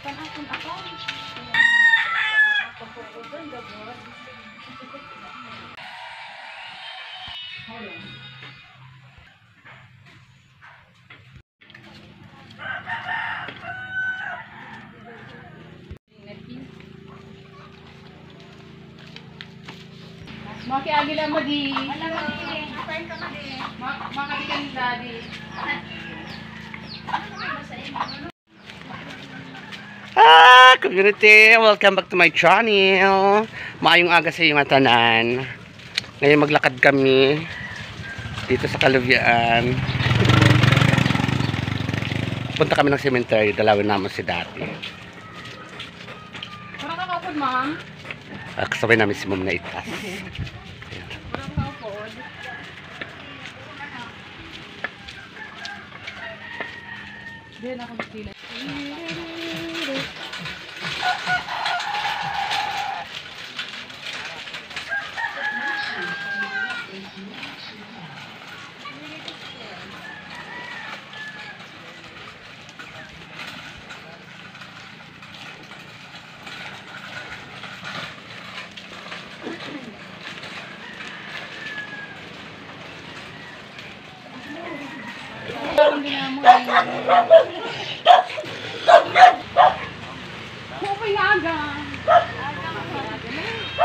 Maki agila mo di. Makalikan daddy. Community, welcome back to my channel. Maayong aga sa iyong tanan. Ngayon maglakad kami dito sa Kaluvian. Punta kami ng cemetery, dalawin naman si Dati. Parang kakapod, ma'am. Kasabay namin si Mom na itas. Parang kakapod. Diyan ako sila.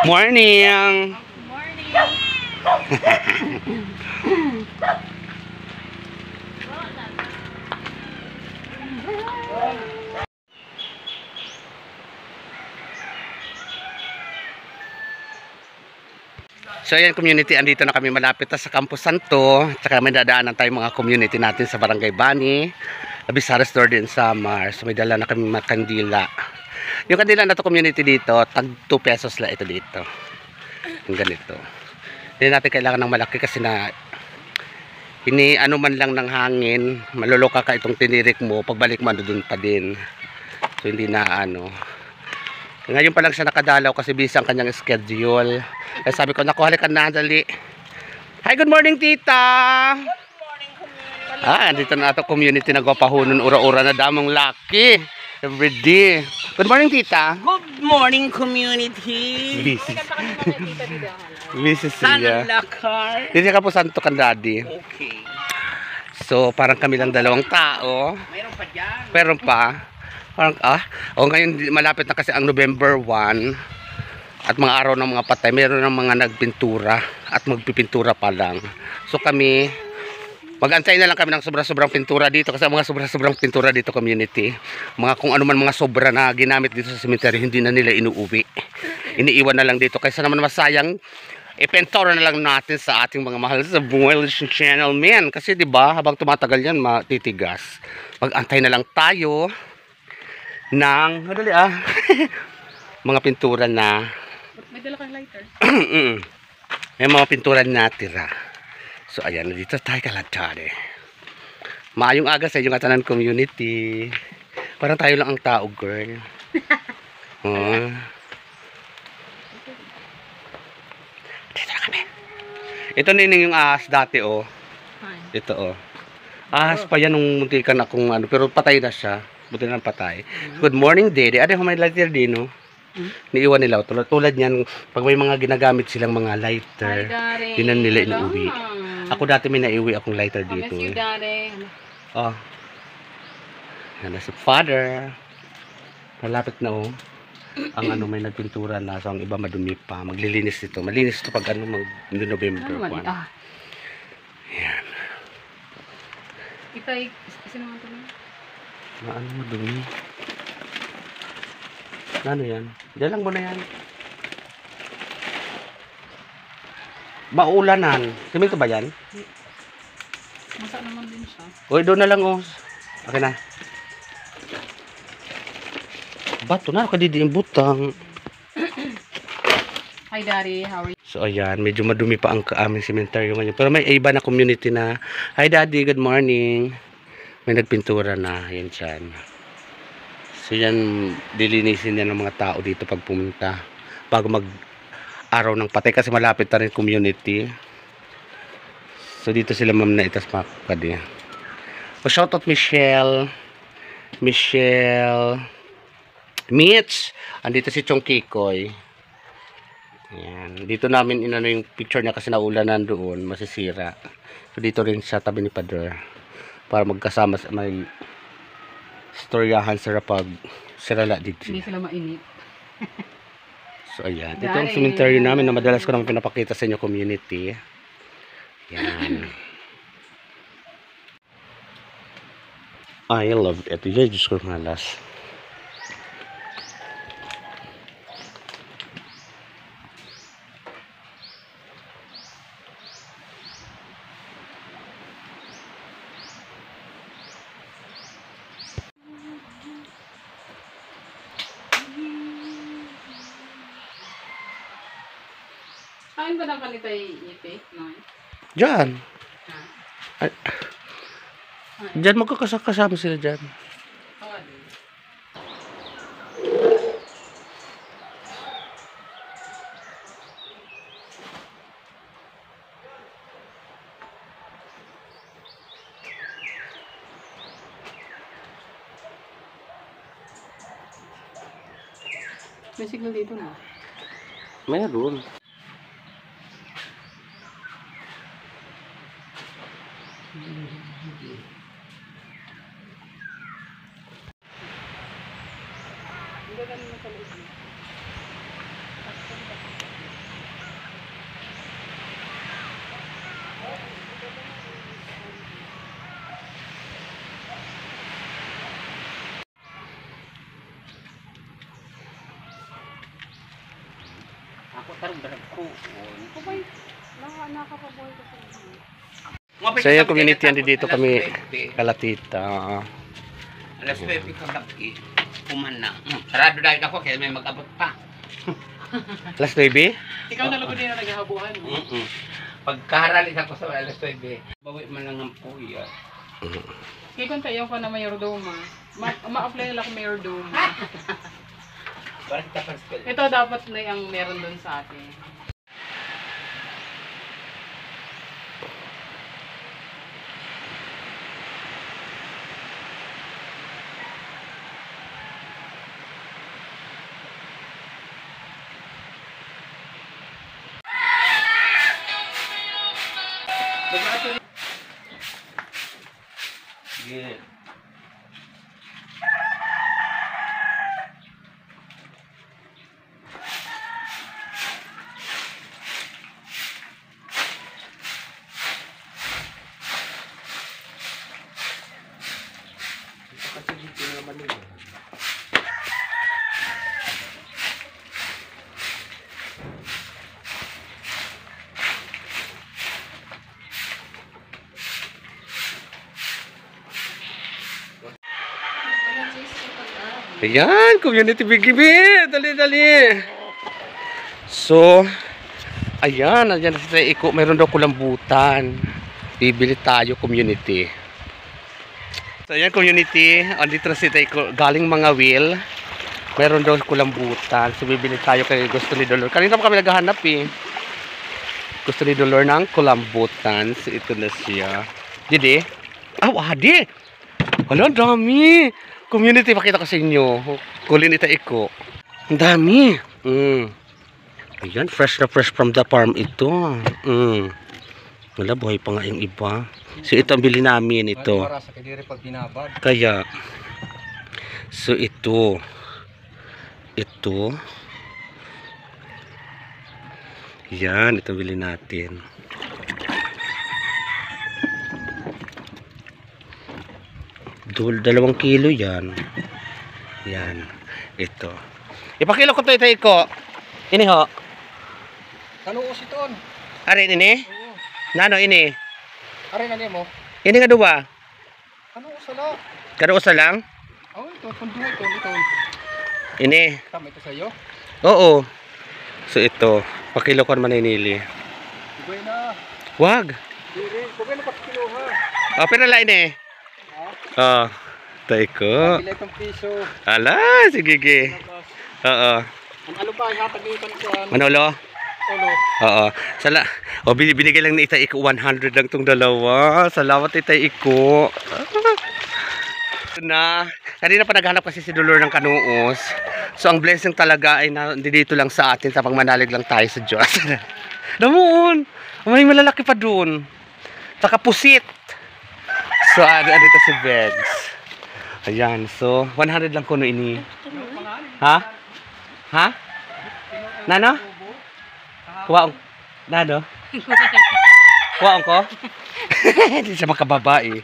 Morning! So ayan community, andito na kami malapit na sa Campo Santo. Tsaka may dadaanan tayong mga community natin sa Barangay Bani, Labisara Store din sa Mars. So may dala na kami mga kandila. Yung kandila na to community dito, tag 2 pesos lang ito dito. Yung ganito. Hindi natin kailangan ng malaki kasi na ano man lang ng hangin, maloloka ka itong tinirik mo, pagbalik mo doon pa din. So hindi na ano. Ngayon pa lang siya nakadalaw kasi busy ang kanyang schedule. Kaya sabi ko, naku, halika na, dali. Hi, good morning, tita! Good morning, community. Andito na ito, community na gwapahunon, ura-ura na damang laki. Everyday. Good morning, tita. Good morning, community. Busy. Busy Sana siya. lakar. Hindi ka po santo kan daddy. Okay. So, parang kami lang dalawang tao. Mayroon pa dyan. Pero pa, parang, ngayon malapit na kasi ang November 1 at mga araw ng mga patay, meron ng mga nagpintura at magpipintura pa lang. So kami, mag-antay na lang kami ng sobra-sobrang pintura dito kasi mga sobra-sobrang pintura dito community. Mga kung ano man mga sobra na ginamit dito sa cemetery, hindi na nila inuuwi. Iniiwan na lang dito. Kaysa naman masayang, ipintura na lang natin sa ating mga mahal sa Buel Channel men. Kasi 'di ba, habang tumatagal yan, matitigas. Mag-antay na lang tayo ng mga pintura na May dala kang lighter. may mga pintura na tira. So ayan, dito tayo kalatari. Maayong aga sa inyong atanan community. Parang tayo lang ang tao, girl. Dito na kami. Ito nining yung ahas dati, oh. Ito, oh. Ahas pa yan nung muntikan akong ano, pero patay na siya. Buti na patay. Good morning, Dede. Ano yung may lighter din, no? Niiwan nila. Tulad niyan, pag may mga ginagamit silang mga lighter, di na nila inuwi. Ako dati may naiuwi akong lighter dito. Miss you, daddy. Oh. Yan na si father. Malapit na, oh. Ang ano, may nagpintura na. So, ang iba madumi pa. Maglilinis ito. Malinis ito pag ano, November 1. Yan. Ito ay, sino naman ito? Ano madumi? Ano yan? Diyan lang muna yan. Maulanan. Simento ba yan? Masa naman din siya. Uy, doon na lang, oh. Okay na. Bato na, kadidiin butang. Hi, daddy. How are you? So, ayan. Medyo madumi pa ang aming cemetery ngayon. Pero may iba na community na, hi, daddy. Good morning. May nagpintura na. Yan dyan. So, yan. Dilinisin yan ng mga tao dito pag pumunta. Bago mag-araw ng patay. Kasi malapit na rin community. So, dito sila ma'am na itas mga kapatid. So, shoutout Michelle. Michelle. Mitch, andito si Chong Kikoy. Ayan. Dito namin inano yung picture niya kasi naulanan doon, masisira. So dito rin sa tabi ni Pader para magkasama sa may storyahan sa pag sirala dito. Hindi sila mainit. So ayan, ito ang cemetery namin na madalas ko naman pinapakita sa inyo community. Yan. I love it. Yan, Diyos ko malas. Kain ba na kanitay ipe? No. Diyan. Ha? Diyan magkakasama sila dyan. May signal dito na. Meron. Ako tarong darag ko. Okay. Nakakapaboy ko sa inyo. So yung community andi dito kami kalatita. Alas 9 kagabi. Kumana. Sarado dahil ako kaya may mag-abot pa. Alas 9? Ikaw na lugod din na naghahabuan mo. Pagkaharalis ako sa alas 9, bawi man lang ng puya. Kaya kung tayo ka na mayordoma, ma-apply nila kung mayordoma. Parang tapos ko. Ito dapat na yung meron dun sa atin. Yeah. Ayan, community bigibit. Dali. So, ayan, nandiyan na sa iko. Meron daw kulambutan. Bibili tayo, community. So, ayan, community. Andito na si Taiko. Galing mga wheel. Meron daw kulambutan. So, bibili tayo kay gusto ni Dolor. Kanina pa kami naghahanap eh. Gusto ni Dolor ng kulambutan. So, ito na siya. Didi? Wadi. Wala, dami. Community, pakita ko sa inyo. Kulin ita iko. Ang dami. Ayan, fresh na fresh from the farm ito. Wala, buhay pa nga yung iba. So, ito ang bili namin ito. Kaya, so ito. Ito. Yan, ito bili natin. Dalawang kilo yan. Yan. Ito. Ipakilo ko ito ko. Ini ho. Ano usiton? Arin ini? Oo. Nano ini? Aray na mo. Ini nga duwa. Ano usala? Kado usa lang? Oh, ito punduhay ito. Ini. Tama ito sa iyo. Oo. So ito. Pakilo ko naman inili. Igay na. Wag. Diri, kung ano pakikiluha. Pero la ini. Oh. Tay ko. Bilay kang piso. Ala, sige ge. Oo. Ang ano pa ihatagitan ko an. Manolo. Ulo. Oo. Binigay lang ni Itay Iko 100 lang tong dalawa. Salamat Itay Iko. Na, kanina pa naghanap kasi si Dolor ng kanuos. So ang blessing talaga ay nandito lang sa atin tapang manalig lang tayo sa Diyos. Namuon. May malalaki pa doon. Saka pusit. So dito si Begs. Ayan. So 100 lang kuno ini. Ha? Ha? Nano? Kuwaong. Nano? Kuwaong ko? Hindi siya makababae.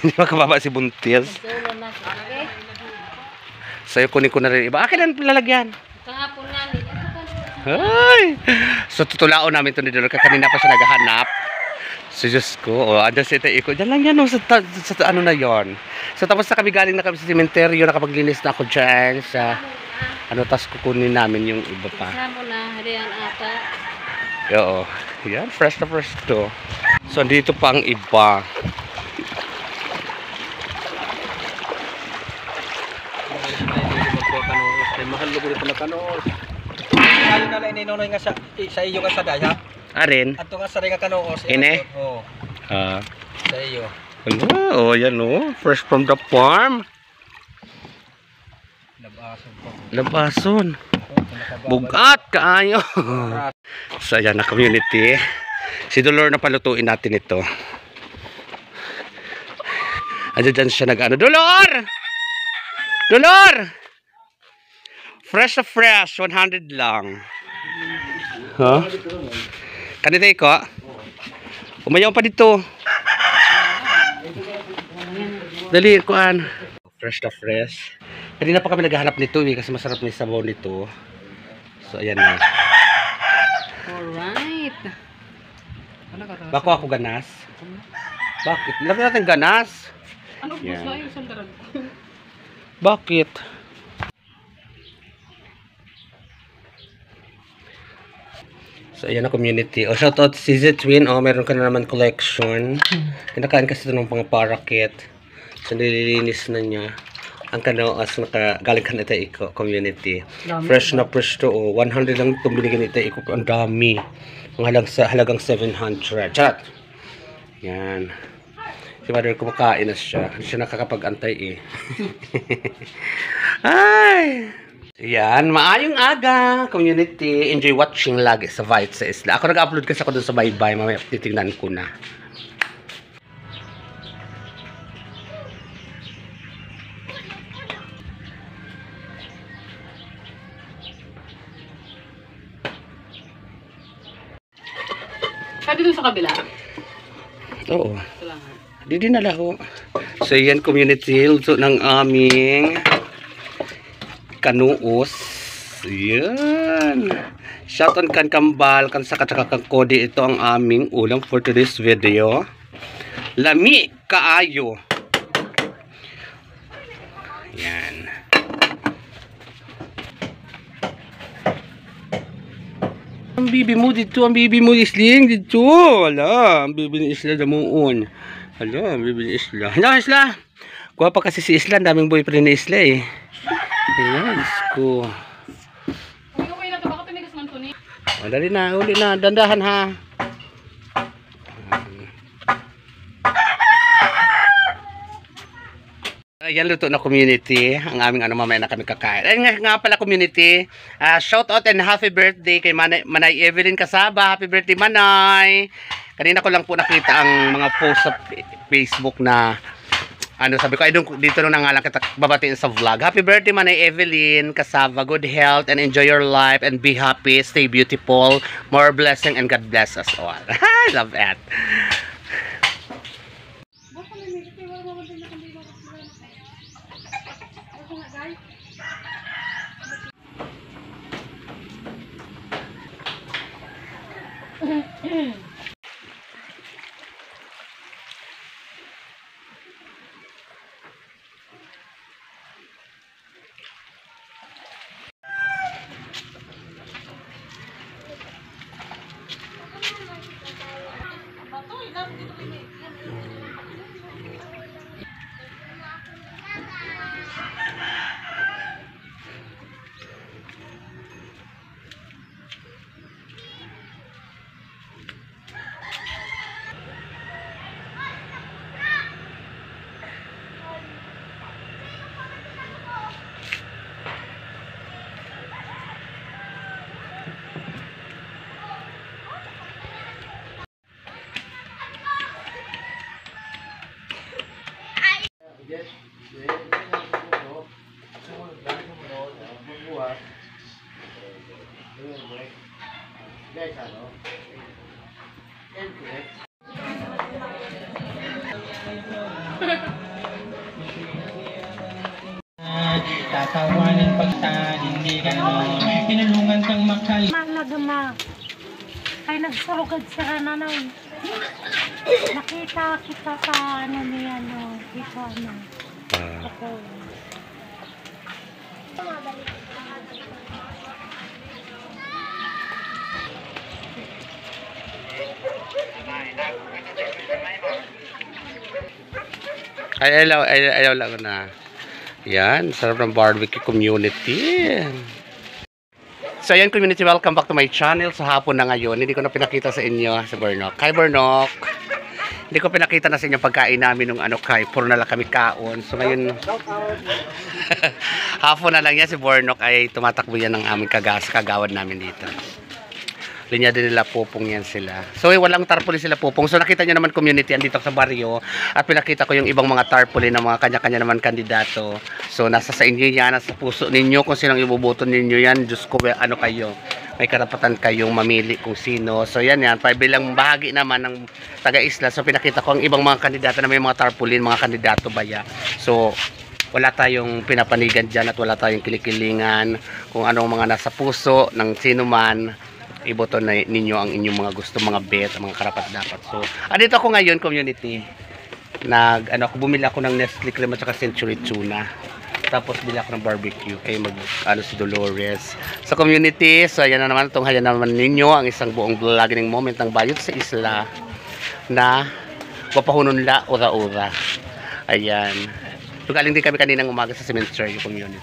Hindi makababa si Buntis. Sa'yo kunin ko na rin iba. Akin ang lalagyan. Kahapon nga nila. Ay! So tutulaon namin ito ni Dolor. Kanina pa siya naghahanap. So Diyos ko. O, andyan si Ita Iko. Diyan lang yan. Sa ano na yon. So tapos na kami galing na kami sa cementerio. Nakapaglinis na ako dyan. Sa ano, tas kukunin namin yung iba pa. Kasama na, hariyan ata. Oo. Yan. Fresh na fresh to. So dito pa ang iba. Mahal lugo dito na kanoos. Kaya na lang ininunoy nga sa iyo nga sa daya. Arin. Ato nga sa rin nga kanoos. Ine? Oo. Sa iyo. Ano? Oh, yan o. Fresh from the farm. Labason pa. Labason. Bugat kaayo. So ayan na community. Si Dolor na palutuin natin ito. Dyan siya nag-ano. Dolor! Dolor! Fresh na fresh. 100 lang. Huh? Kanina ko. Umayaw pa dito. Dali, kuan. Fresh na fresh. Kanina pa kami naghahanap nito kasi masarap na yung sabaw nito. So ayan na. Alright. Bako ako ganas. Bakit? Lagyan natin ganas. Ano po Yan. sa yung sandaran? Bakit? So ayan na community. O shoutout si Twin. O meron ka na naman collection. Kinakain kasi ito ng pang parakit. So nililinis na niya. Ang kanoas galing ka na ito Iko community. Fresh na fresh to. O 100 lang itong binigyan ito Iko. Ang dami. Ang halagang 700. Chat. Yan. Si mother kumakain na siya. Hindi siya nakakapag-antay eh. Ay! Yan, maayong aga, community. Enjoy watching lagi sa Vite sa Isla. Ako nag-upload kasi ako dun sa Bye-Bye. Mamaya titignan ko na. Sabi dun sa kabila. Oo. Ito lang. Di dinala ko. So yan community. Luto ng aming kanuos. Yan. Shoutout kan kambal. Kan sa katsaka kodi. Ito ang aming ulam for today's video. Lami kaayo. Yan. Ang bibi mo dito, ang bibi mo isling dito. Hala, ang bibi ni Isla damuon. Hala, ang bibi ni Isla. Hala, Isla. Kuha pa kasi si Isla, daming boyfriend ni Isla eh. Ayan, isko. Okay na ito. Baka tinigas man ito ni. O, dali na, uli na. Dandahan ha. Ayan, luto na community. Ang aming ano mamaya na kami kakain. Ayun nga pala community. Shout out and happy birthday kay Manay Evelyn Kasaba. Happy birthday Manay. Kanina ko lang po nakita ang mga post sa Facebook na ano sabi ko, ay dito nung nangalang kita babatiin sa vlog. Happy birthday Manay Evelyn Kasaba. Good health and enjoy your life and be happy. Stay beautiful. More blessing and God bless us all. I love that. Tatawanin pagtan, hindi ganon. Tinulungan kang makal. Nagama ay nagsurugad sa nanay. Nakita kita sa ano niya no, dito ano. Ako. Ayaw lang na. Yan, sarap ng barbecue community. So ayan community, welcome back to my channel. Sa hapon na ngayon, hindi ko na pinakita sa inyo si Bernok. Hi Bernok! Hindi ko pinakita na sa inyo pagkain namin nung ano kay, puro na lang kami kaon. So ngayon, hapon na lang yan si Bernok ay tumatakbo yan ng aming kagawad namin dito. Linya din nila Pupong yan sila. So walang tarpaulin sila Pupong. So nakita nyo naman community andito sa baryo. At pinakita ko yung ibang mga tarpaulin ng mga kanya-kanya naman kandidato. So nasa sa inyo yan, nasa puso ninyo kung sinong ibubuto ninyo yan. Diyos ko, ano kayo. May karapatan kayong mamili kung sino. So yan, bilang bahagi naman ng taga-isla. So pinakita ko ang ibang mga kandidato na may mga tarpaulin, mga kandidato baya. So wala tayong pinapanigan dyan at wala tayong kilikilingan kung anong mga nasa puso ng sino man. Iboto na ninyo ang inyong mga gusto, mga bet, mga karapat dapat. So, andito ako ngayon, community. Bumili ako ng Nestle Cream at saka Century Tuna. Tapos bili ako ng barbecue kay si Dolores. Sa community, so ayan na naman, tunghayan naman ninyo ang isang buong vlogging moment ng bayot sa isla na wapahununla ura-ura. Ayan. So, galing din kami kaninang umaga sa cemetery community.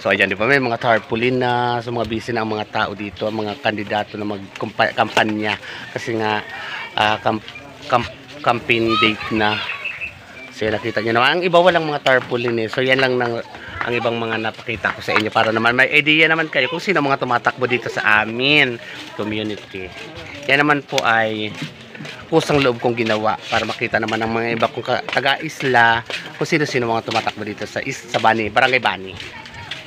So ayan, di ba, may mga tarpaulin na, so mga busy na ang mga tao dito, ang mga kandidato na magkampanya kasi nga campaign date na. So yan, nakita nyo naman, ang iba walang mga tarpaulin so yan lang ang ibang mga napakita ko sa inyo para naman may idea naman kayo kung sino mga tumatakbo dito sa amin community. Yan naman po ay pusang loob kong ginawa para makita naman ng mga iba kong taga-isla kung sino-sino mga tumatakbo dito sa Bani, Barangay Bani.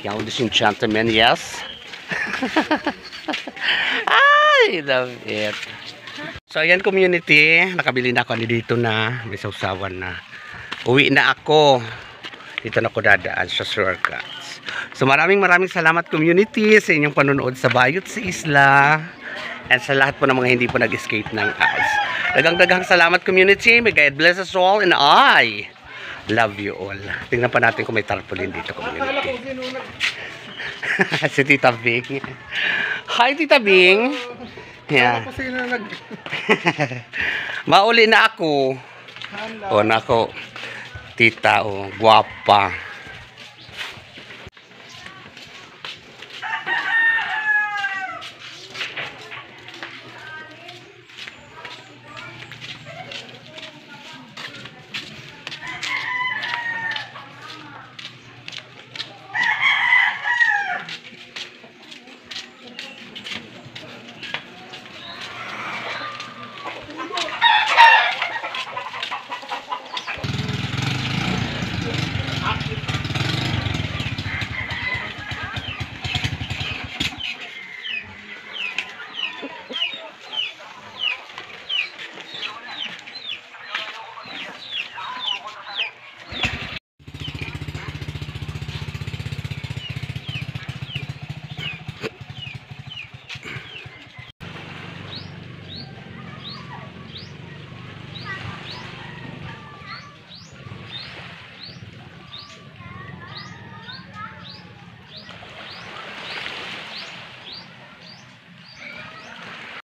Yan, ladies and gentlemen, yes. I love it. So, ayan community, nakabili na ako dito na, may sausawan na. Uwi na ako. Dito na ako dadaan sa shortcuts. So, maraming salamat community sa inyong panonood sa Bayot sa Isla. And sa lahat po ng mga hindi po nag-escape ng ads. Dagang salamat community. May God bless us all and I love you all. Tingnan pa natin kung may tarpaulin dito community. Si Tita Bing. Hi Tita Bing. Yeah. Mauli na ako. O nako. Tita, guwapa.